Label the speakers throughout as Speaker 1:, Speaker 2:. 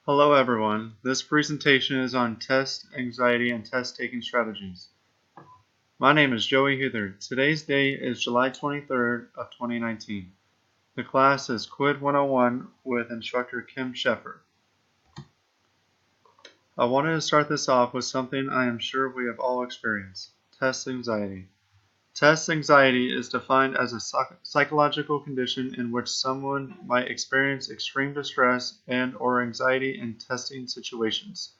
Speaker 1: Hello everyone, this presentation is on test anxiety and test taking strategies. My name is Joey Huether. Today's date is July 23rd of 2019. The class is CWID-101 with instructor Kim Sheffer. I wanted to start this off with something I am sure we have all experienced, test anxiety. Test anxiety is defined as a psychological condition in which someone might experience extreme distress and/or anxiety in testing situations.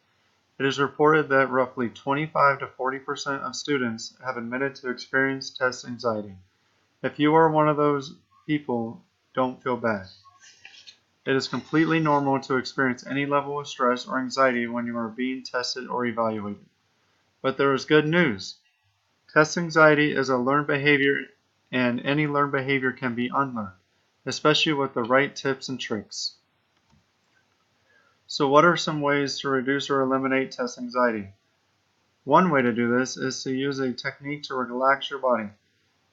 Speaker 1: It is reported that roughly 25 to 40% of students have admitted to experience test anxiety. If you are one of those people, don't feel bad. It is completely normal to experience any level of stress or anxiety when you are being tested or evaluated. But there is good news. Test anxiety is a learned behavior, and any learned behavior can be unlearned, especially with the right tips and tricks. So what are some ways to reduce or eliminate test anxiety? One way to do this is to use a technique to relax your body.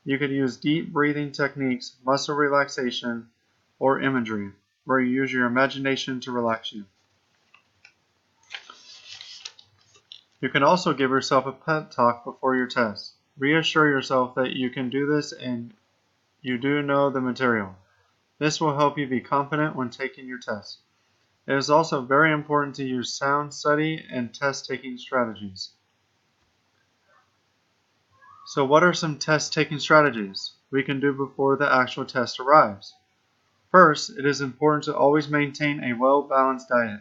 Speaker 1: You could use deep breathing techniques, muscle relaxation, or imagery, where you use your imagination to relax you. You can also give yourself a pep talk before your test. Reassure yourself that you can do this and you do know the material. This will help you be confident when taking your test. It is also very important to use sound study and test-taking strategies. So what are some test-taking strategies we can do before the actual test arrives? First, it is important to always maintain a well-balanced diet.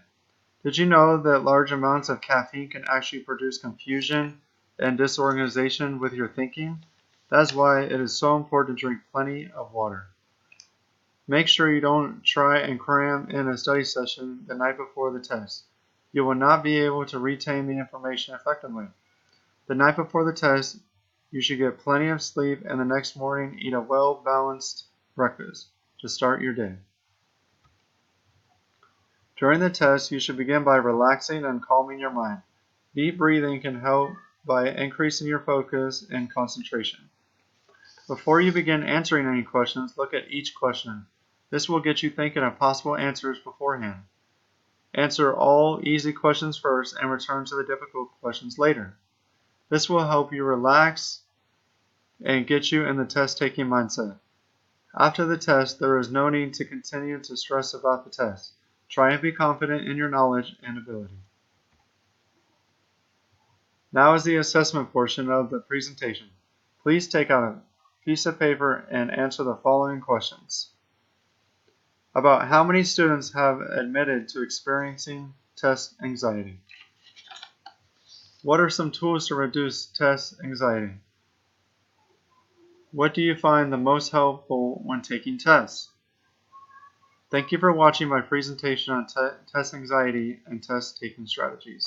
Speaker 1: Did you know that large amounts of caffeine can actually produce confusion and disorganization with your thinking? That's why it is so important to drink plenty of water. Make sure you don't try and cram in a study session the night before the test. You will not be able to retain the information effectively. The night before the test, you should get plenty of sleep and the next morning eat a well-balanced breakfast to start your day. During the test, you should begin by relaxing and calming your mind. Deep breathing can help by increasing your focus and concentration. Before you begin answering any questions, look at each question. This will get you thinking of possible answers beforehand. Answer all easy questions first and return to the difficult questions later. This will help you relax and get you in the test-taking mindset. After the test, there is no need to continue to stress about the test. Try and be confident in your knowledge and ability. Now is the assessment portion of the presentation. Please take out a piece of paper and answer the following questions. About how many students have admitted to experiencing test anxiety? What are some tools to reduce test anxiety? What do you find the most helpful when taking tests? Thank you for watching my presentation on test anxiety and test taking strategies.